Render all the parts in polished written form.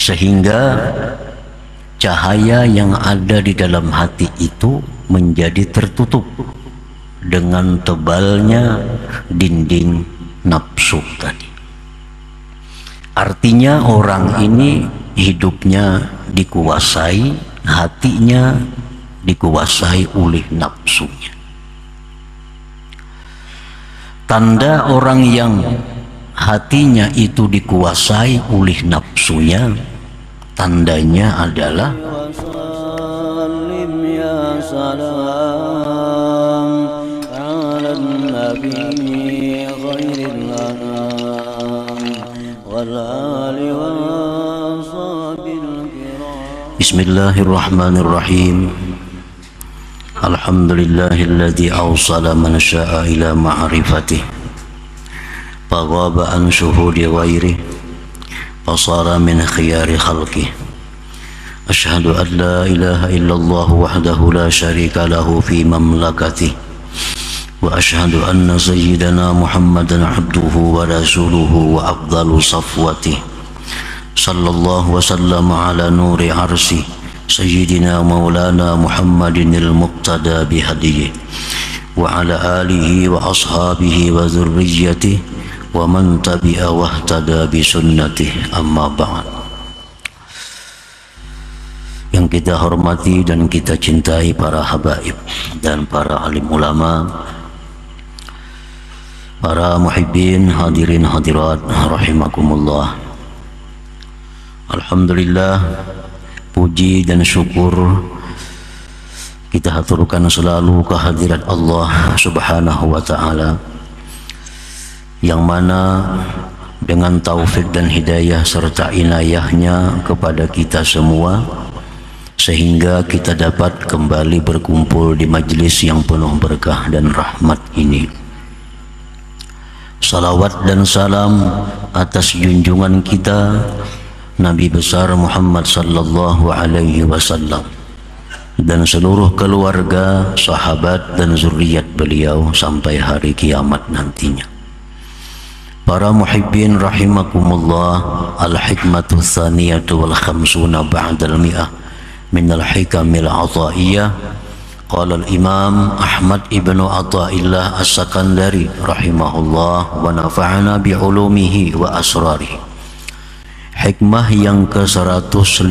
sehingga cahaya yang ada di dalam hati itu menjadi tertutup dengan tebalnya dinding nafsu tadi. Artinya orang ini hidupnya dikuasai, hatinya dikuasai oleh nafsunya. Tanda orang yang hatinya itu dikuasai oleh nafsunya, tandanya adalah Bismillahirrahmanirrahim. Alhamdulillahilladzi awsala man syaa ila ma'rifatih faghaba an syuhudi ghairih fasara min khiyari khalqih. Asyhadu an la ilaha illallah wahdahu la syarika lahu fi mamlakatih wa asyhadu anna sayyidana Muhammadan abduhu wa rasuluhu wa afdalu safwatih. Sallallahu wa sallama ala nuri arsi Sayyidina Maulana Muhammadin al-Muqtada bihadiyih wa ala alihi wa ashabihi wa zurriyyatih wa man tabi'a wa ihtada bisunnatih, amma ba'd. Yang kita hormati dan kita cintai para habaib dan para alim ulama, para muhibbin, hadirin hadirat rahimakumullah. Alhamdulillah, puji dan syukur kita haturkan selalu kehadirat Allah Subhanahu wa ta'ala, yang mana dengan taufik dan hidayah serta inayahnya kepada kita semua, sehingga kita dapat kembali berkumpul di majlis yang penuh berkah dan rahmat ini. Salawat dan salam atas junjungan kita Nabi besar Muhammad sallallahu alaihi wasallam dan seluruh keluarga, sahabat dan zuriat beliau sampai hari kiamat nantinya. Para muhibbin rahimakumullah, al-hikmatu tsaniyatu wal khamsuna ba'dal mi'ah min al-hikamil ataiyah. Qala al-imam Ahmad ibnu Athaillah as-Sakandari rahimahullah wa nafa'ana bi'ulumihi wa asrarihi. Hikmah yang ke-152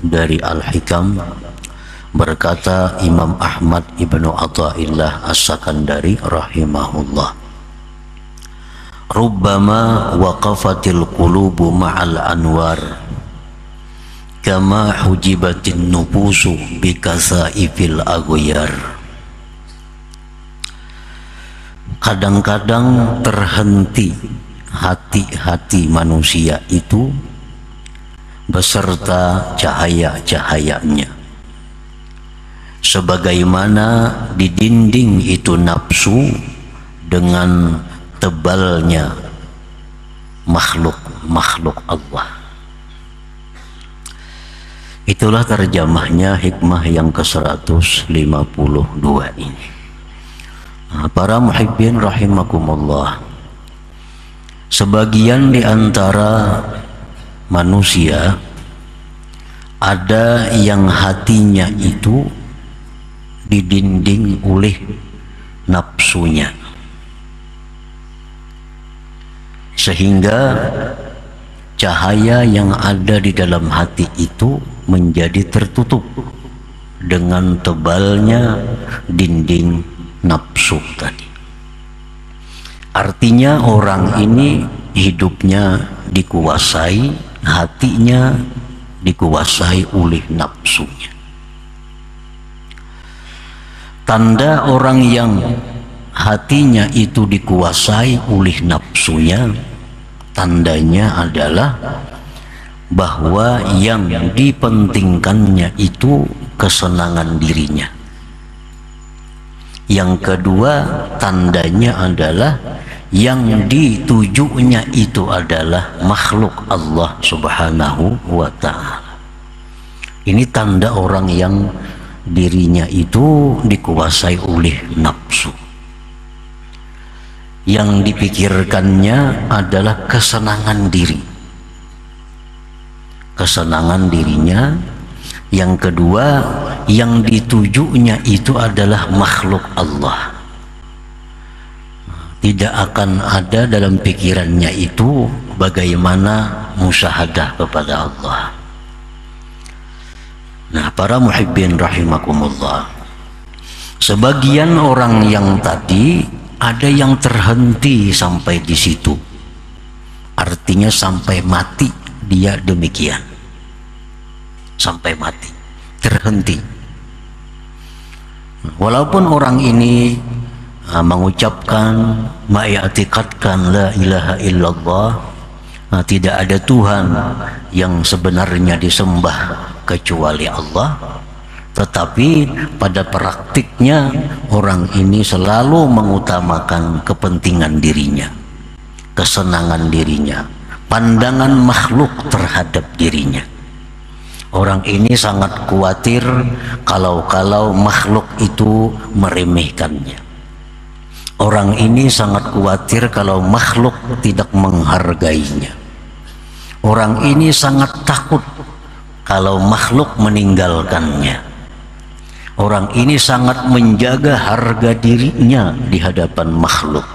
dari Al-Hikam, berkata Imam Ahmad ibnu Athaillah as-Sakandari rahimahullah, rubbama waqafatil qulubu ma'al anwar kama hujibatin nufusu bikasaifil aghyar. Kadang-kadang terhenti hati-hati manusia itu beserta cahaya-cahayanya, sebagaimana di dinding itu nafsu dengan tebalnya makhluk Allah. Itulah terjemahnya hikmah yang ke-152 ini. Para muhibbin rahimakumullah, sebagian di antara manusia ada yang hatinya itu didinding oleh nafsunya, sehingga cahaya yang ada di dalam hati itu menjadi tertutup dengan tebalnya dinding nafsu tadi. Artinya orang ini hidupnya dikuasai, hatinya dikuasai oleh nafsunya. Tanda orang yang hatinya itu dikuasai oleh nafsunya, tandanya adalah bahwa yang dipentingkannya itu kesenangan dirinya. Yang kedua, tandanya adalah yang ditujunya itu adalah makhluk Allah Subhanahu wa ta'ala. Ini tanda orang yang dirinya itu dikuasai oleh nafsu. Yang dipikirkannya adalah kesenangan diri. kesenangan dirinya. Yang kedua, yang ditujunya itu adalah makhluk Allah. Tidak akan ada dalam pikirannya itu bagaimana musyahadah kepada Allah. Nah, para muhibbin rahimakumullah, sebagian orang yang tadi ada yang terhenti sampai di situ, artinya sampai mati dia demikian, sampai mati terhenti. Walaupun orang ini mengucapkan, ma'yatikatkan la ilaha illallah, tidak ada Tuhan yang sebenarnya disembah kecuali Allah, tetapi pada praktiknya orang ini selalu mengutamakan kepentingan dirinya, kesenangan dirinya, pandangan makhluk terhadap dirinya. Orang ini sangat khawatir kalau makhluk itu meremehkannya. Orang ini sangat khawatir kalau makhluk tidak menghargainya. Orang ini sangat takut kalau makhluk meninggalkannya. Orang ini sangat menjaga harga dirinya di hadapan makhluk.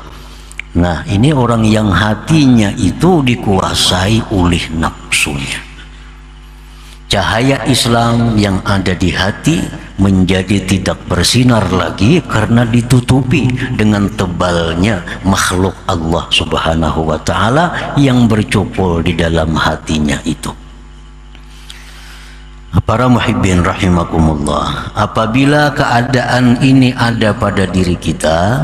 Nah, ini orang yang hatinya itu dikuasai oleh nafsunya. Cahaya Islam yang ada di hati menjadi tidak bersinar lagi karena ditutupi dengan tebalnya makhluk Allah Subhanahu wa ta'ala yang bercokol di dalam hatinya itu. Para muhibbin rahimakumullah, apabila keadaan ini ada pada diri kita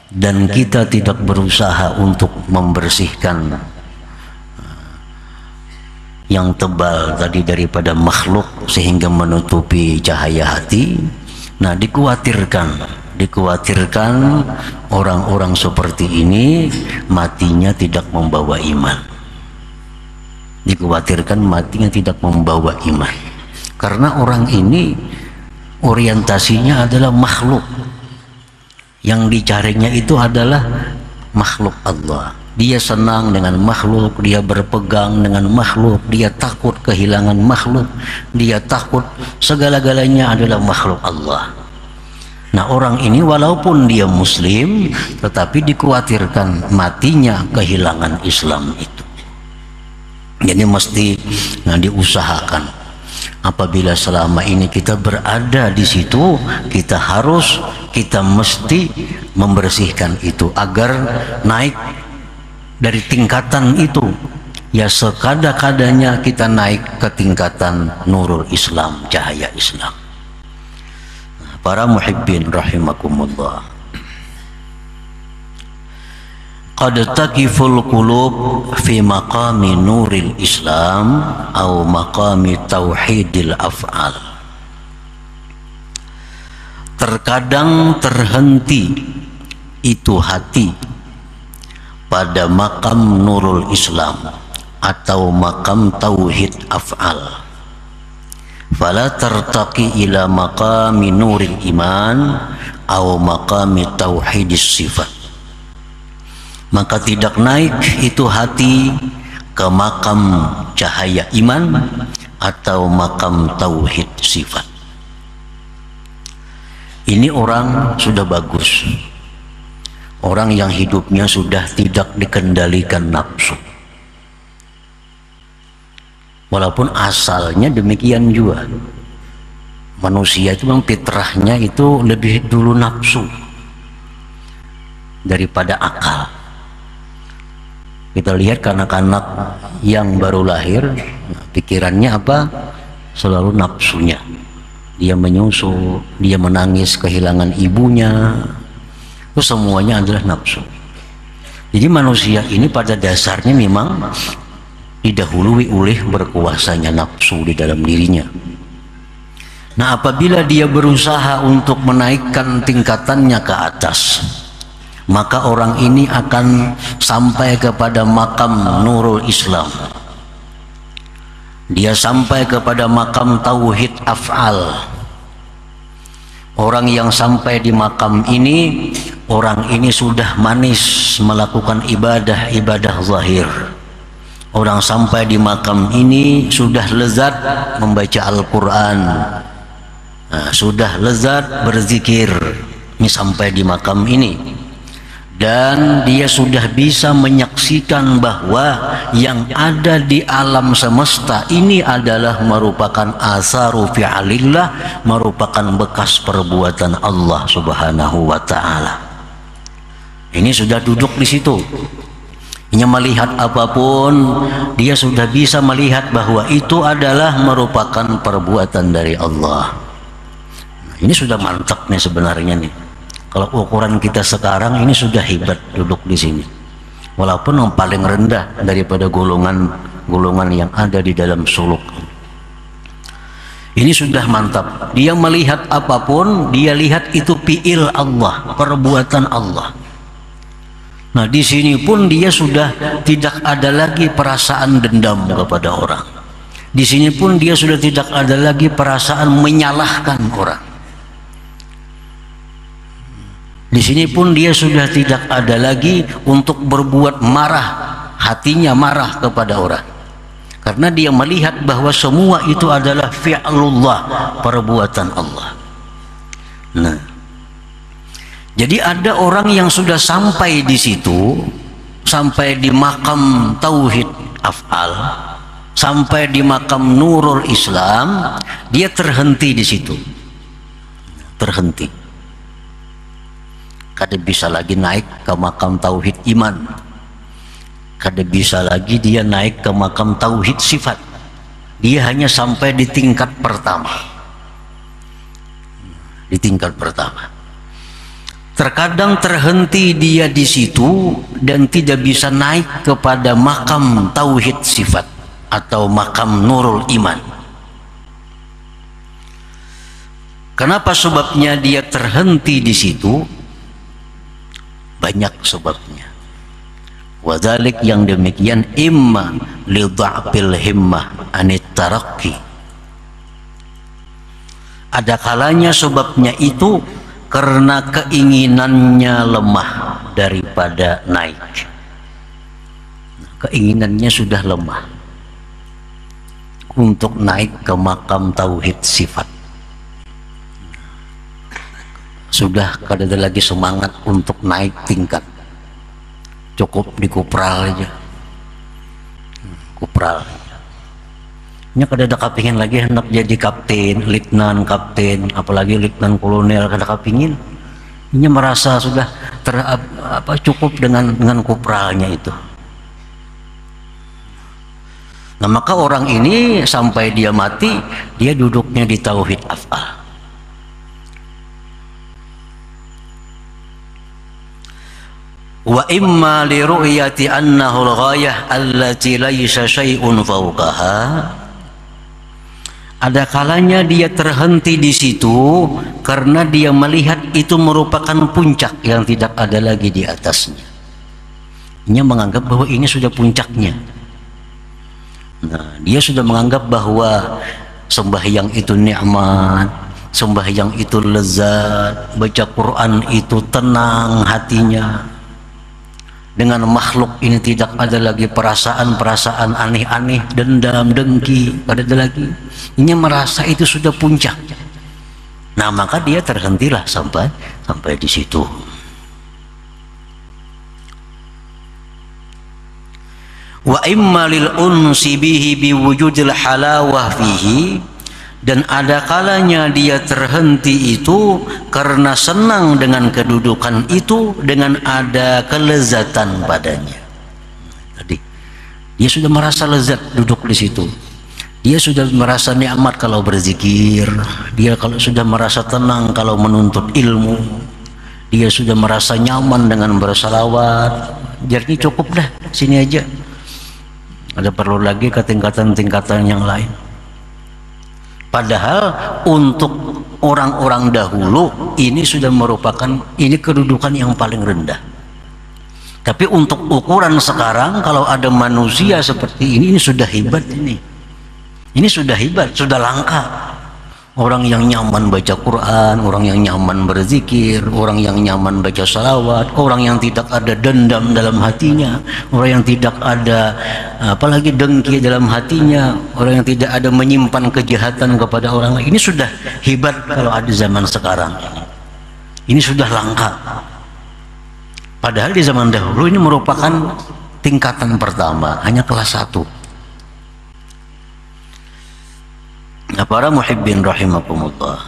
dan kita tidak berusaha untuk membersihkan yang tebal tadi daripada makhluk sehingga menutupi cahaya hati, nah dikhawatirkan orang-orang seperti ini matinya tidak membawa iman. Dikhawatirkan matinya tidak membawa iman karena orang ini orientasinya adalah makhluk, yang dicarinya itu adalah makhluk Allah. Dia senang dengan makhluk, dia berpegang dengan makhluk, dia takut kehilangan makhluk, dia takut segala-galanya adalah makhluk Allah. Nah, orang ini walaupun dia muslim tetapi dikhawatirkan matinya kehilangan Islam itu. Jadi mesti diusahakan. Apabila selama ini kita berada di situ, kita mesti membersihkan itu agar naik dari tingkatan itu. Ya, sekada-kadanya kita naik ke tingkatan nurul Islam, cahaya Islam. Para muhibbin rahimakumullah, qad taqiful qulub fi maqami nuril Islam atau maqami tauhidil af'al. Terkadang terhenti itu hati pada makam nurul Islam atau makam tauhid af'al. Fala tartaqi ila maqami nuril iman atau maqami tauhidis sifat. Maka tidak naik itu hati ke makam cahaya iman atau makam tauhid sifat. Ini orang sudah bagus, orang yang hidupnya sudah tidak dikendalikan nafsu. Walaupun asalnya demikian juga, manusia itu memang fitrahnya itu lebih dulu nafsu daripada akal. Kita lihat kanak-kanak yang baru lahir, pikirannya apa? Selalu nafsunya. Dia menyusu, dia menangis kehilangan ibunya, itu semuanya adalah nafsu. Jadi manusia ini pada dasarnya memang didahului oleh berkuasanya nafsu di dalam dirinya. Nah, apabila dia berusaha untuk menaikkan tingkatannya ke atas, maka orang ini akan sampai kepada makam nurul Islam. Dia sampai kepada makam tauhid af'al. Orang yang sampai di makam ini, orang ini sudah manis melakukan ibadah-ibadah zahir. Orang sampai di makam ini sudah lezat membaca Al-Quran, sudah lezat berzikir, ini sampai di makam ini, dan dia sudah bisa menyaksikan bahwa yang ada di alam semesta ini adalah merupakan asaru fi'alillah, merupakan bekas perbuatan Allah Subhanahu wa ta'ala. Ini sudah duduk di situ. Dia melihat apapun, dia sudah bisa melihat bahwa itu adalah merupakan perbuatan dari Allah. Nah, ini sudah mantap nih sebenarnya nih. Kalau ukuran kita sekarang ini sudah hebat duduk di sini. Walaupun yang paling rendah daripada golongan yang ada di dalam suluk. Ini sudah mantap. Dia melihat apapun, dia lihat itu fi'il Allah, perbuatan Allah. Nah, di sini pun dia sudah tidak ada lagi perasaan dendam kepada orang. Di sini pun dia sudah tidak ada lagi perasaan menyalahkan orang. Di sini pun dia sudah tidak ada lagi untuk berbuat marah, hatinya marah kepada orang. Karena dia melihat bahwa semua itu adalah fi'lullah, perbuatan Allah. Nah, jadi ada orang yang sudah sampai di situ, sampai di makam tauhid af'al, sampai di makam nurul Islam, dia terhenti di situ. Terhenti. Kada bisa lagi naik ke makam tauhid iman. Kada bisa lagi dia naik ke makam tauhid sifat. Dia hanya sampai di tingkat pertama. Di tingkat pertama. Terkadang terhenti dia di situ dan tidak bisa naik kepada makam tauhid sifat atau makam nurul iman. Kenapa sebabnya dia terhenti di situ? Banyak sebabnya. Wadzalik, yang demikian, imma li dha'fil himmah anit tarakki. Ada kalanya sebabnya itu karena keinginannya lemah daripada naik. Keinginannya sudah lemah untuk naik ke makam tauhid sifat. Sudah kada ada lagi semangat untuk naik tingkat. Cukup di kupral aja. Kupral. Nya kada ada kapingin lagi hendak jadi kapten, letnan, kapten, apalagi letnan kolonel, kada kapingin. Nya merasa sudah cukup dengan kupralnya itu. Nah, maka orang ini sampai dia mati, dia duduknya di tauhid af'al. Wa imma li ru'yati annahu al-ghayah allati laysa syai'un fawqaha. Ada kalanya dia terhenti di situ karena dia melihat itu merupakan puncak yang tidak ada lagi di atasnya. Dia menganggap bahwa ini sudah puncaknya. Nah, dia sudah menganggap bahwa sembahyang itu nikmat, sembahyang itu lezat, baca Quran itu tenang hatinya. Dengan makhluk ini tidak ada lagi perasaan-perasaan aneh-aneh, dendam, dengki, tidak ada lagi. Ini merasa itu sudah puncak. Nah, maka dia terhentilah sampai di situ. Wa imma lil unsi bihi biwujudil halawah fihi, dan ada kalanya dia terhenti itu karena senang dengan kedudukan itu, dengan ada kelezatan padanya. Tadi dia sudah merasa lezat duduk di situ. Dia sudah merasa nikmat kalau berzikir. Dia kalau sudah merasa tenang kalau menuntut ilmu. Dia sudah merasa nyaman dengan bersalawat. Jadi cukup dah sini aja. Ada perlu lagi ke tingkatan-tingkatan yang lain. Padahal untuk orang-orang dahulu ini sudah merupakan kedudukan yang paling rendah. Tapi untuk ukuran sekarang, kalau ada manusia seperti ini sudah hebat ini. Ini sudah hebat, sudah langka. Orang yang nyaman baca Quran, orang yang nyaman berzikir, orang yang nyaman baca salawat, orang yang tidak ada dendam dalam hatinya, orang yang tidak ada apalagi dengki dalam hatinya, orang yang tidak ada menyimpan kejahatan kepada orang lain. Ini sudah hebat kalau ada zaman sekarang. Ini sudah langka. Padahal di zaman dahulu ini merupakan tingkatan pertama, hanya kelas 1. Nah, para muhibbin rahimakumullah,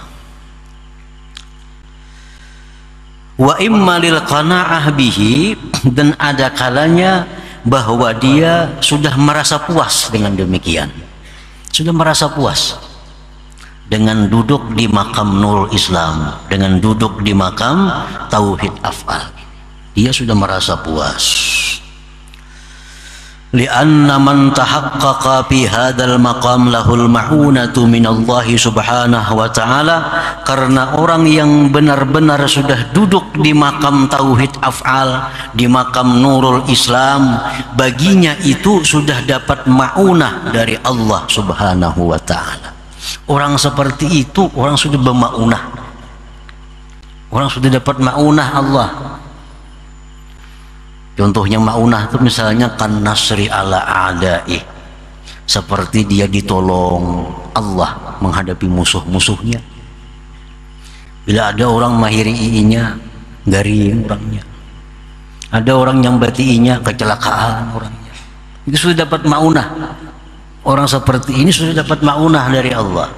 wa imma lil qana'ah bihi, dan ada kalanya bahwa dia sudah merasa puas dengan demikian, sudah merasa puas dengan duduk di makam Nurul Islam, dengan duduk di makam Tauhid Af'al. Dia sudah merasa puas. Lianna man tahaqqaqa fi hadzal maqam lahul ma'unatu minallahi subhanahu wa ta'ala, karena orang yang benar-benar sudah duduk di makam Tauhid Af'al, di makam Nurul Islam, baginya itu sudah dapat ma'unah dari Allah subhanahu wa ta'ala. Orang seperti itu, orang sudah berma'unah, orang sudah dapat ma'unah Allah. Contohnya ma'unah itu misalnya kan nasri ala a'da'i, seperti dia ditolong Allah menghadapi musuh-musuhnya. Bila ada orang mahiri iinya, garing orangnya. Ada orang yang batiinya, kecelakaan orangnya. Itu sudah dapat ma'unah. Orang seperti ini sudah dapat ma'unah dari Allah.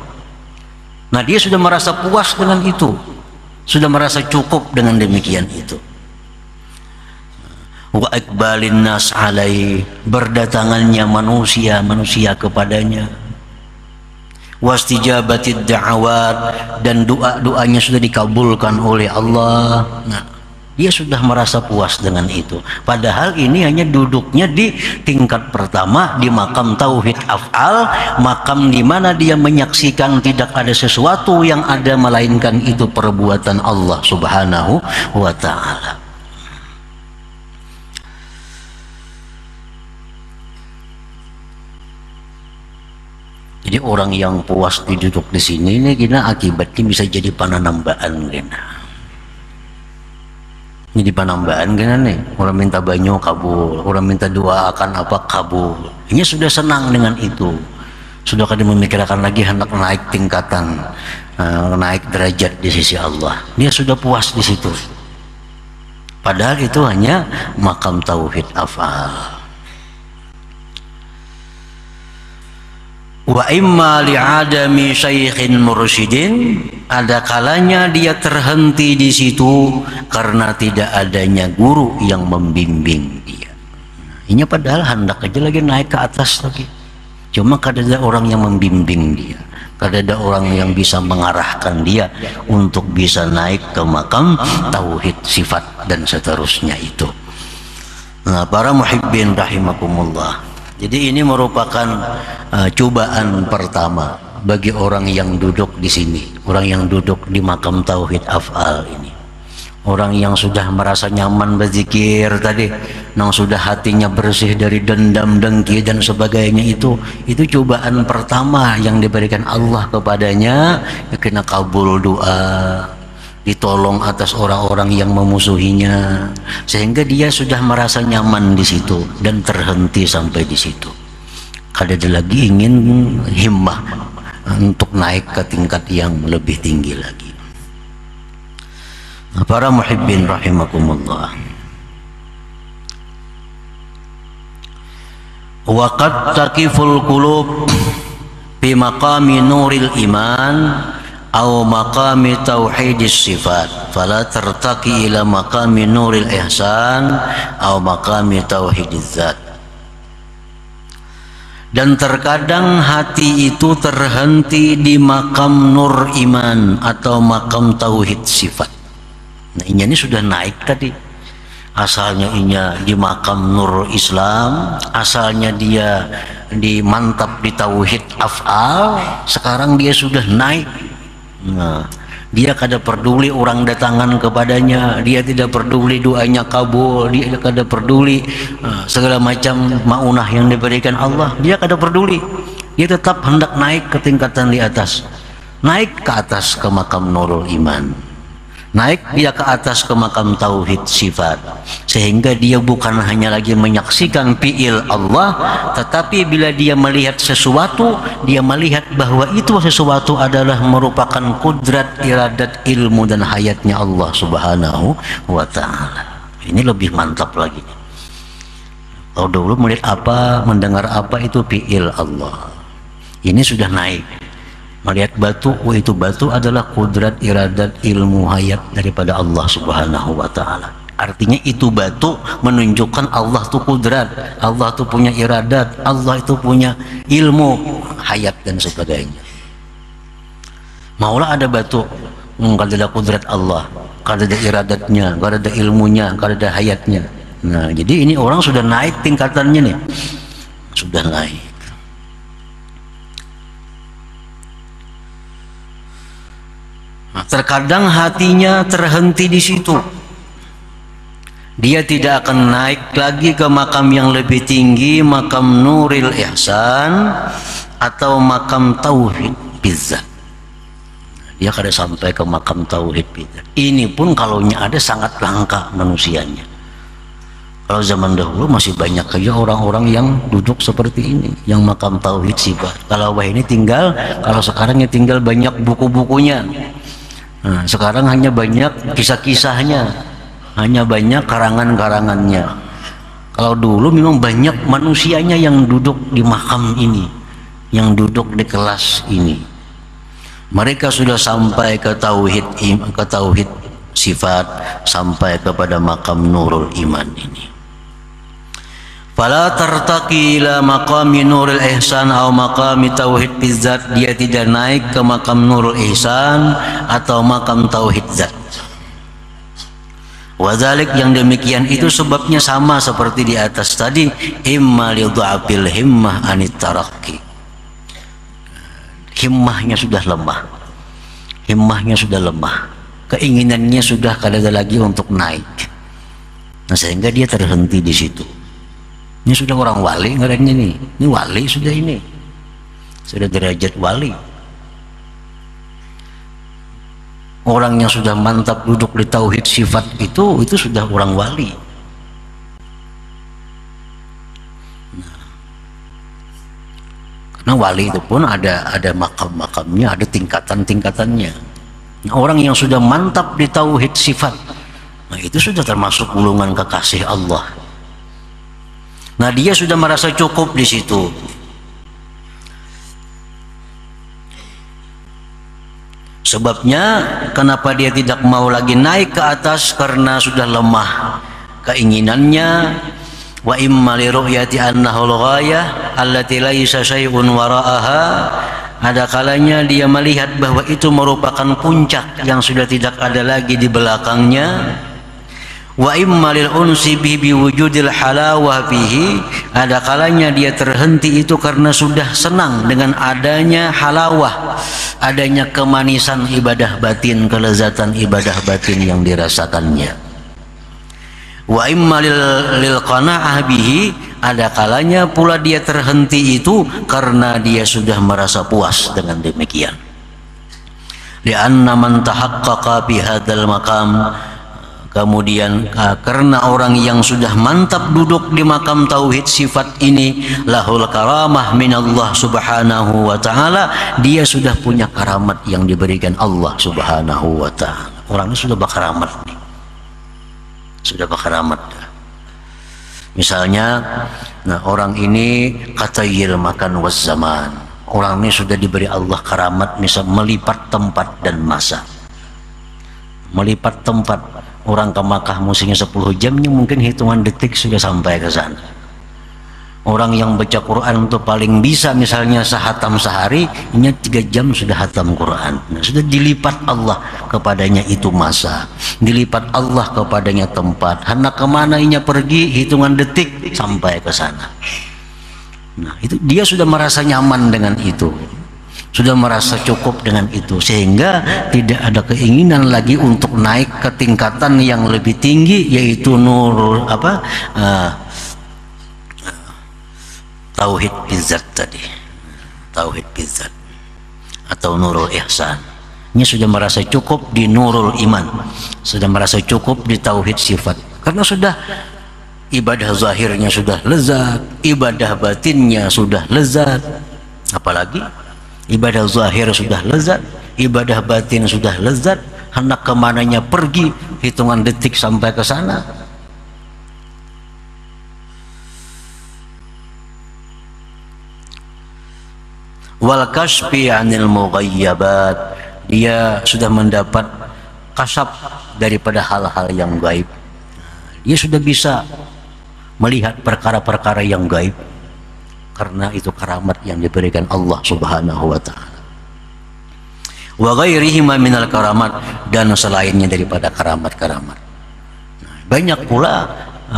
Nah, dia sudah merasa puas dengan itu, sudah merasa cukup dengan demikian itu. Wa iqbalin nas alai, berdatangannya manusia kepadanya. Wastijabatid da'awat, dan doa-doanya sudah dikabulkan oleh Allah. Nah, dia sudah merasa puas dengan itu. Padahal ini hanya duduknya di tingkat pertama, di makam Tauhid Af'al, makam di mana dia menyaksikan tidak ada sesuatu yang ada melainkan itu perbuatan Allah subhanahu wa ta'ala. Jadi orang yang puas duduk di sini ini kena akibatnya bisa jadi pananambaan kena. Jadi panambaan kena nih. Orang minta banyu kabul, orang minta doa akan apa kabul. Ini sudah senang dengan itu. Sudah kada memikirkan lagi hendak naik tingkatan, naik derajat di sisi Allah. Dia sudah puas di situ. Padahal itu hanya makam Tauhid Af'al. Wa imma li'adami syaikhin mursyidin, ada kalanya dia terhenti di situ karena tidak adanya guru yang membimbing dia. Ini padahal hendak aja lagi naik ke atas lagi, cuma kada ada orang yang membimbing dia, kada ada orang yang bisa mengarahkan dia untuk bisa naik ke makam tauhid sifat dan seterusnya itu. Nah, para muhibbin rahimakumullah, jadi ini merupakan cobaan pertama bagi orang yang duduk di sini, orang yang duduk di makam Tauhid Af'al ini. Orang yang sudah merasa nyaman berzikir tadi, yang sudah hatinya bersih dari dendam, dengki dan sebagainya, itu cobaan pertama yang diberikan Allah kepadanya, kena kabul doa, ditolong atas orang-orang yang memusuhinya, sehingga dia sudah merasa nyaman di situ dan terhenti sampai di situ. Kada ada lagi ingin himmah untuk naik ke tingkat yang lebih tinggi lagi. Nah, para muhibbin rahimakumullah, wa qad taqiful qulub fi maqami nuril iman aw maqami tauhidis sifat fala tertaqi ila maqami nuril ihsan aw maqami tauhidiz zat. Dan terkadang hati itu terhenti di makam nur iman atau makam tauhid sifat. Nah, ini sudah naik tadi. Asalnya inya di makam nur Islam, asalnya dia mantap di tauhid af'al, sekarang dia sudah naik. Nah, dia kada peduli orang datangan kepadanya, dia tidak peduli doanya kabul, dia kada peduli segala macam maunah yang diberikan Allah, dia kada peduli. Dia tetap hendak naik ke tingkatan di atas. naik ke atas ke makam nurul iman, naik dia ke atas ke makam tauhid sifat, sehingga dia bukan hanya lagi menyaksikan fi'il Allah, tetapi bila dia melihat sesuatu, dia melihat bahwa itu sesuatu adalah merupakan kudrat, iradat, ilmu dan hayatnya Allah subhanahu wa ta'ala. Ini lebih mantap lagi. Kalau dulu melihat apa, mendengar apa, itu fi'il Allah. Ini sudah naik. Melihat batu, oh itu batu adalah kudrat, iradat, ilmu, hayat daripada Allah subhanahu wa ta'ala. Artinya itu batu menunjukkan Allah itu kudrat, Allah itu punya iradat, Allah itu punya ilmu, hayat dan sebagainya. Maulah ada batu, kalau ada kudrat Allah, kalau ada iradatnya, kalau ada ilmunya, kalau ada hayatnya. Nah, jadi ini orang sudah naik tingkatannya nih, sudah naik. Nah, terkadang hatinya terhenti di situ. Dia tidak akan naik lagi ke makam yang lebih tinggi, makam nuril ihsan atau makam tauhid bizzat. Dia kada sampai ke makam tauhid bizzat. Ini pun kalaunya ada sangat langka manusianya. Kalau zaman dahulu masih banyak aja orang-orang yang duduk seperti ini, yang makam tauhid sifat. Kalau wah ini tinggal, kalau sekarang ya tinggal banyak buku-bukunya. Nah, sekarang hanya banyak kisah-kisahnya, hanya banyak karangan-karangannya. Kalau dulu memang banyak manusianya yang duduk di makam ini, yang duduk di kelas ini. Mereka sudah sampai ke tauhid sifat, sampai kepada makam nurul iman ini. Fala tartaqi ila maqami nurul ihsan atau maqami tauhid bizzat, dia tidak naik ke makam nurul ihsan atau makam tauhid zat. Wadzalik, yang demikian itu sebabnya sama seperti di atas tadi, imma li dha'fil himmah anit taraqqi. Himmahnya sudah lemah. Himmahnya sudah lemah. Keinginannya sudah kada ada lagi untuk naik. Nah, sehingga dia terhenti di situ. Ini sudah orang wali ngarangnya nih. Ini wali sudah ini. Sudah derajat wali. Orang yang sudah mantap duduk di tauhid sifat itu sudah orang wali. Nah, karena wali itu pun ada makam-makamnya, ada tingkatan-tingkatannya. Nah, orang yang sudah mantap di tauhid sifat, nah itu sudah termasuk golongan kekasih Allah. Nah, dia sudah merasa cukup di situ. Sebabnya kenapa dia tidak mau lagi naik ke atas, karena sudah lemah keinginannya. Wa imma li ru'yati annahu al-ghayah allati laysa syai'un wara'aha. Ada kalanya dia melihat bahwa itu merupakan puncak yang sudah tidak ada lagi di belakangnya. Wa imma lil unsi bi wujudil halawah fihi. Ada kalanya dia terhenti itu karena sudah senang dengan adanya halawah, adanya kemanisan ibadah batin, kelezatan ibadah batin yang dirasakannya. Wa imma lil qana'ah bihi. Ada kalanya pula dia terhenti itu karena dia sudah merasa puas dengan demikian. Li'anna man tahaqqaqa bi hadzal maqam. Kemudian karena orang yang sudah mantap duduk di makam tauhid sifat ini, lahul karamah minallah subhanahu wa ta'ala, dia sudah punya karamat yang diberikan Allah subhanahu wa ta'ala. Orangnya sudah berkaramat nih. Sudah berkaramat. Misalnya, nah orang ini katayil makan was zaman. Orang ini sudah diberi Allah karamat, misal melipat tempat dan masa. Melipat tempat. Orang ke Makkah musimnya 10 jamnya, mungkin hitungan detik sudah sampai ke sana. Orang yang baca Quran itu paling bisa misalnya sehatam sehari, ini 3 jam sudah hatam Quran. Nah, sudah dilipat Allah kepadanya itu masa, dilipat Allah kepadanya tempat. Hendak kemana inya pergi, hitungan detik sampai ke sana. Nah, itu dia sudah merasa nyaman dengan itu, sudah merasa cukup dengan itu, sehingga tidak ada keinginan lagi untuk naik ke tingkatan yang lebih tinggi, yaitu nurul tauhid bizzat tadi, tauhid bizzat atau nurul ihsan. Ini sudah merasa cukup di nurul iman, sudah merasa cukup di tauhid sifat, karena sudah ibadah zahirnya sudah lezat, ibadah batinnya sudah lezat. Apalagi ibadah zahir sudah lezat, ibadah batin sudah lezat, hendak kemananya pergi hitungan detik sampai ke sana. Wal kasfi 'anil mughayyabat, dia sudah mendapat kasab daripada hal-hal yang gaib. Dia sudah bisa melihat perkara-perkara yang gaib, karena itu karamat yang diberikan Allah Subhanahu wa ta'ala. Wa ghairihi minal karamat, dan selainnya daripada karamat-karamat. Banyak pula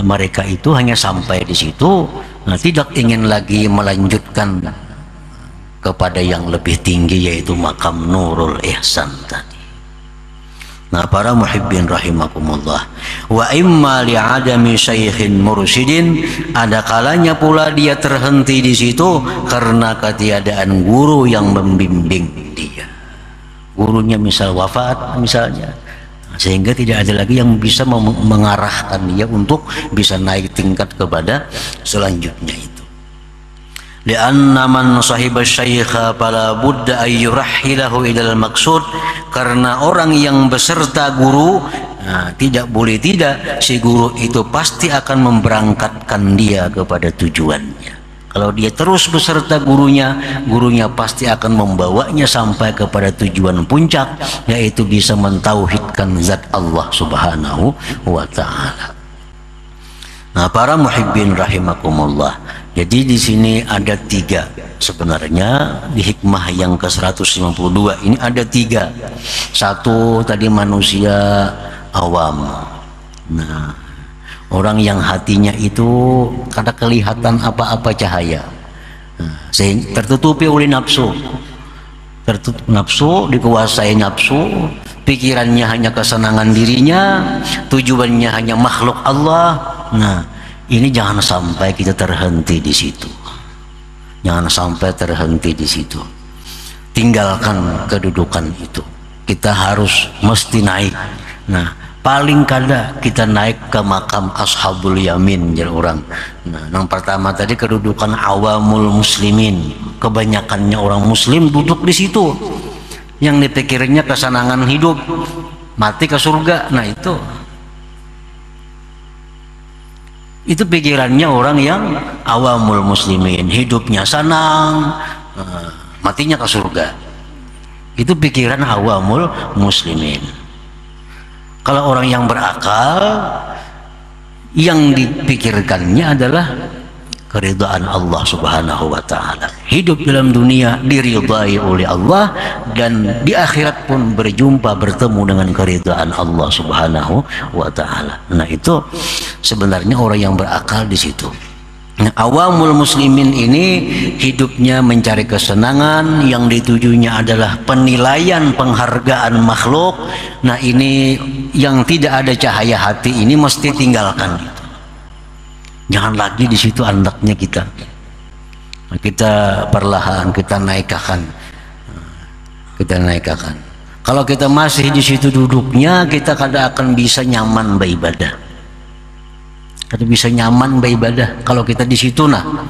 mereka itu hanya sampai di situ, tidak ingin lagi melanjutkan kepada yang lebih tinggi, yaitu makam nurul ihsan tadi. Nah, para muhibbin rahimakumullah, wa imma li'adami syaikhin mursyidin, ada kalanya pula dia terhenti di situ karena ketiadaan guru yang membimbing dia. Gurunya misal wafat misalnya, sehingga tidak ada lagi yang bisa mengarahkan dia untuk bisa naik tingkat kepada selanjutnya itu. Lianna man sahiba syaikha fala budda ay yurahhilahu ilal maqsud, karena orang yang beserta guru, tidak boleh tidak si guru itu pasti akan memberangkatkan dia kepada tujuannya. Kalau dia terus beserta gurunya, gurunya pasti akan membawanya sampai kepada tujuan puncak, yaitu bisa mentauhidkan zat Allah Subhanahu wa ta'ala. Nah, para muhibbin rahimakumullah, jadi di sini ada 3 sebenarnya di hikmah yang ke-152 ini ada 3. Satu tadi manusia awam. Nah, orang yang hatinya itu kada kelihatan apa-apa cahaya, sehingga tertutupi oleh nafsu. Tertutup nafsu, dikuasai nafsu, pikirannya hanya kesenangan dirinya, tujuannya hanya makhluk Allah. Nah, ini jangan sampai kita terhenti di situ. Jangan sampai terhenti di situ. Tinggalkan kedudukan itu. Kita harus mesti naik. Nah, paling kada kita naik ke makam ashabul yamin, jadi orang. Nah, yang pertama tadi kedudukan awamul muslimin. Kebanyakannya orang muslim duduk di situ. Yang dipikirnya kesenangan hidup, mati ke surga. Nah, itu pikirannya orang yang awamul muslimin, hidupnya senang, matinya ke surga. Itu pikiran awamul muslimin. Kalau orang yang berakal, yang dipikirkannya adalah keridhaan Allah Subhanahu wa ta'ala. Hidup dalam dunia diridhai oleh Allah, dan di akhirat pun bertemu dengan keridhaan Allah Subhanahu wa ta'ala. Nah, itu sebenarnya orang yang berakal di situ. Nah, awamul muslimin ini hidupnya mencari kesenangan, yang ditujunya adalah penilaian penghargaan makhluk. Nah, ini yang tidak ada cahaya hati ini mesti tinggalkan. Jangan lagi di situ andaknya kita. Kita perlahan kita naikkan. Kalau kita masih di situ duduknya, kita kada akan bisa nyaman beribadah. Kada bisa nyaman beribadah kalau kita di situ. Nah,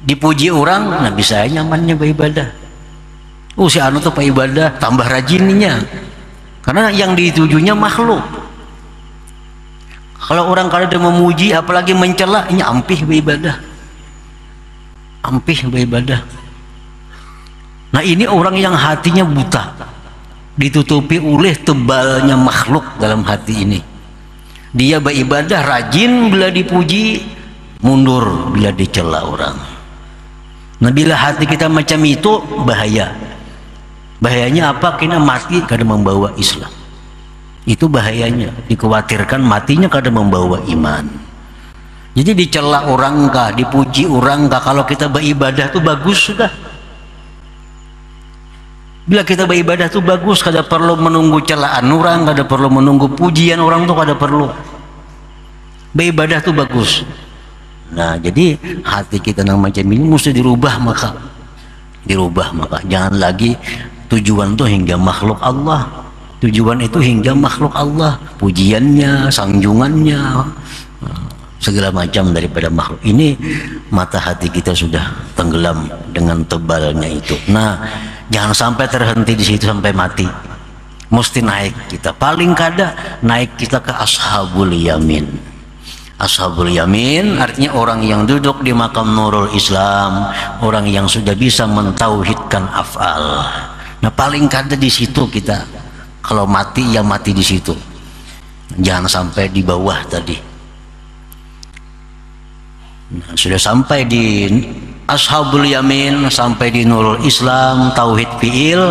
dipuji orang, nah bisa nyamannya beribadah. Si anu tuh ibadah tambah rajinnya, karena yang ditujunya makhluk. Kalau orang kada memuji, apalagi mencela, ini ampih beribadah. Nah, ini orang yang hatinya buta, ditutupi oleh tebalnya makhluk dalam hati ini. Dia beribadah rajin bila dipuji, mundur bila dicela orang. Nah, bila hati kita macam itu, bahaya. Bahayanya apa? Kena mati kada membawa Islam. Itu bahayanya, dikhawatirkan matinya kada membawa iman. Jadi dicela orang kah, dipuji orang kah, kalau kita beribadah tuh bagus sudah. Bila kita beribadah tuh bagus, kada perlu menunggu celaan orang, kada perlu menunggu pujian orang, tuh kada perlu. Beribadah tuh bagus. Nah, jadi hati kita yang macam ini mesti dirubah, maka dirubah. Maka jangan lagi tujuan itu hingga makhluk Allah. Tujuan itu hingga makhluk Allah, pujiannya, sanjungannya, segala macam daripada makhluk. Ini mata hati kita sudah tenggelam dengan tebalnya itu. Nah, jangan sampai terhenti di situ sampai mati. Mesti naik kita. Paling kada naik kita ke ashabul yamin. Ashabul yamin artinya orang yang duduk di makam Nurul Islam, orang yang sudah bisa mentauhidkan af'al. Nah, paling kada di situ kita. Kalau mati ya mati di situ. Jangan sampai di bawah tadi. Nah, sudah sampai di ashabul yamin, sampai di Nurul Islam, tauhid fi'il.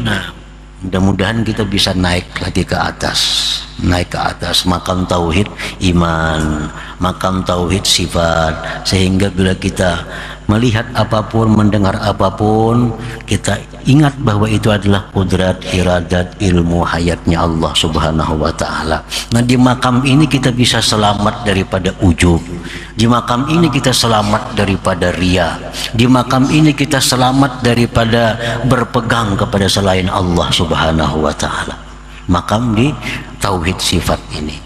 Nah, mudah-mudahan kita bisa naik lagi ke atas. Naik ke atas makam tauhid iman, makam tauhid sifat, sehingga bila kita melihat apapun, mendengar apapun, kita ingat bahwa itu adalah kudrat, iradat, ilmu hayatnya Allah subhanahu wa ta'ala. Nah, di makam ini kita bisa selamat daripada ujub, di makam ini kita selamat daripada ria, di makam ini kita selamat daripada berpegang kepada selain Allah subhanahu wa ta'ala. Makam di tauhid sifat ini.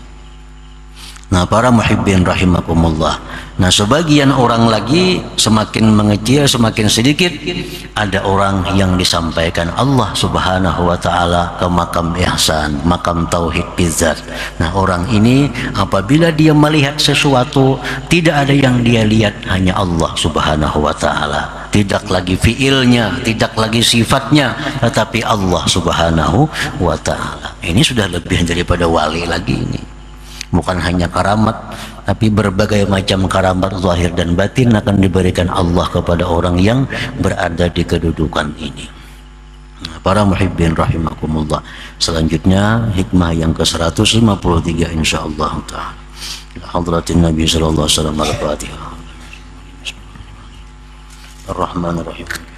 Nah, para muhibbin rahimakumullah. Nah, sebagian orang lagi semakin mengecil, semakin sedikit, ada orang yang disampaikan Allah subhanahu wa ta'ala ke makam ihsan, makam tauhid bizzat. Nah, orang ini apabila dia melihat sesuatu, tidak ada yang dia lihat, hanya Allah subhanahu wa ta'ala. Tidak lagi fiilnya, tidak lagi sifatnya, tetapi Allah subhanahu wa ta'ala. Ini sudah lebih daripada wali lagi ini. Bukan hanya karamat, tapi berbagai macam karamat zahir dan batin akan diberikan Allah kepada orang yang berada di kedudukan ini. Para muhibbin rahimakumullah. Selanjutnya hikmah yang ke-153 insyaallah taala. Hadratin Nabi sallallahu alaihi wasallam. Al-Fatihah. Ar-Rahmanir-Rahim.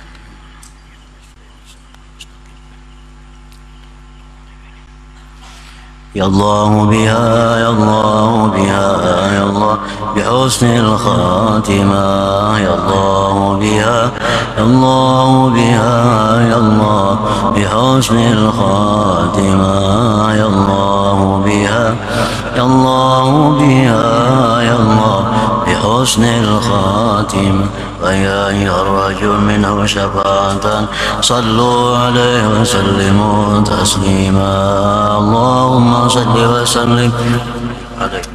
يا الله بها يا الله بها يا الله بحسن الخاتمة يا الله بها يا الله بها يا الله بحسن الخاتمة يا الله بها يا الله بها يا الله بحسن الخاتمة ويا أيها الرجل منه شفاعة صلوا عليه وسلموا تسليما اللهم صل وسلم عليه